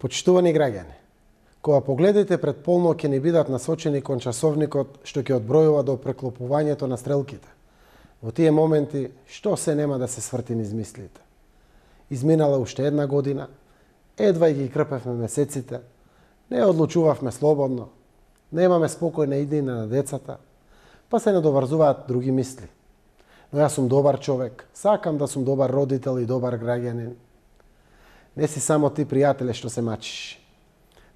Почитувани граѓани, кога погледите пред полнок ќе ни бидат насочени кон часовникот што ќе одбројува до преклопувањето на стрелките. Во тие моменти, што се нема да се сврти низ мислите. Изминала уште една година, едва ги крпевме месеците, не одлучувавме слободно, немаме спокојна иднина на децата, па се надоврзуваат други мисли. Но јас сум добар човек, сакам да сум добар родител и добар граѓанин. Не си само ти, пријателе, што се мачиш.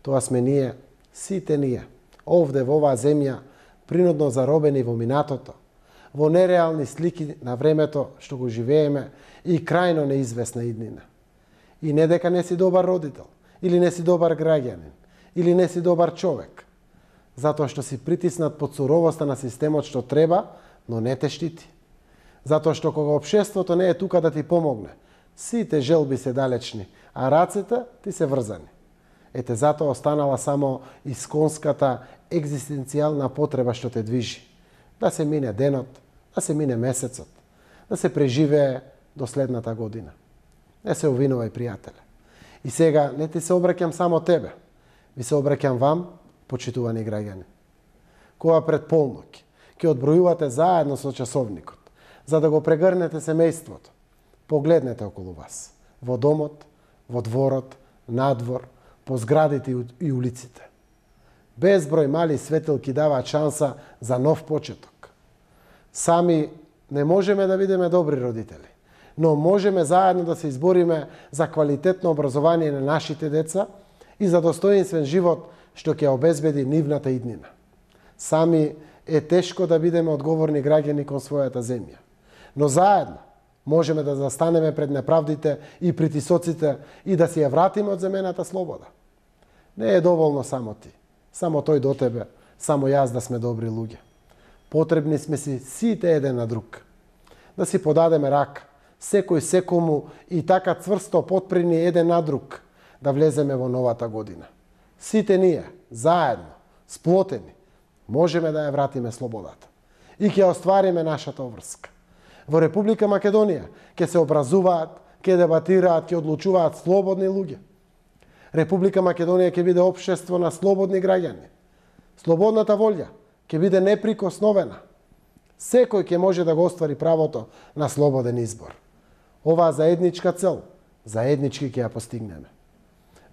Тоа сме ние, сите ние, овде во оваа земја, принудно заробени во минатото, во нереални слики на времето што го живееме и крајно неизвестна иднина. И не дека не си добар родител, или не си добар граѓанин, или не си добар човек, затоа што си притиснат под суровоста на системот што треба, но не те штити. Затоа што кога општеството не е тука да ти помогне, сите желби се далечни, а рацете ти се врзани. Ете затоа останала само исконската екзистенцијална потреба што те движи. Да се мине денот, да се мине месецот, да се преживее до следната година. Не се овинувај, пријателе. И сега не ти се обраќам само тебе, ви се обраќам вам, почитувани граѓани. Кога пред полноќ ќе одбројувате заедно со часовникот, за да го прегрнете семејството, погледнете околу вас, во домот, во дворот, надвор, по зградите и улиците. Безброј мали светилки даваат шанса за нов почеток. Сами не можеме да бидеме добри родители, но можеме заедно да се избориме за квалитетно образование на нашите деца и за достоинствен живот што ќе обезбеди нивната иднина. Сами е тешко да бидеме одговорни граѓани кон својата земја, но заедно можеме да застанеме пред неправдите и притисоците и да си ја вратиме од земената слобода. Не е доволно само ти, само тој до тебе, само јас да сме добри луѓе. Потребни сме си сите еден на друг. Да си подадеме рака, секој секому и така цврсто потпрени еден на друг, да влеземе во новата година. Сите ние, заедно, сплотени, можеме да ја вратиме слободата и ќе оствариме нашата врска. Во Република Македонија ќе се образуваат, ќе дебатираат, ќе одлучуваат слободни луѓе. Република Македонија ќе биде општество на слободни граѓани. Слободната волја ќе биде неприкосновена. Секој ќе може да го оствари правото на слободен избор. Оваа заедничка цел, заеднички ќе ја постигнеме.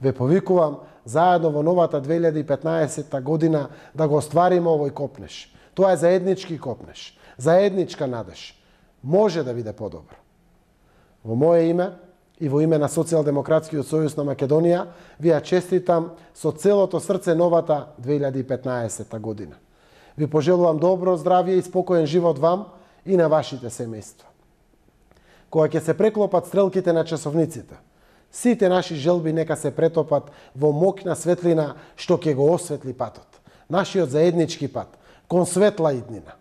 Ве повикувам заедно во новата 2015 година да го оствариме овој копнеш. Тоа е заеднички копнеш, заедничка надеж. Може да биде подобро. Во моje име и во име на Социјалдемократскиот сојуз на Македонија ви ја честитам со целото срце новата 2015 година. Ви пожелувам добро здравје и спокоен живот вам и на вашите семејства. Кога ќе се преклопат стрелките на часовниците, сите наши желби нека се претопат во моќна светлина што ќе го осветли патот. Нашиот заеднички пат кон светла иднина.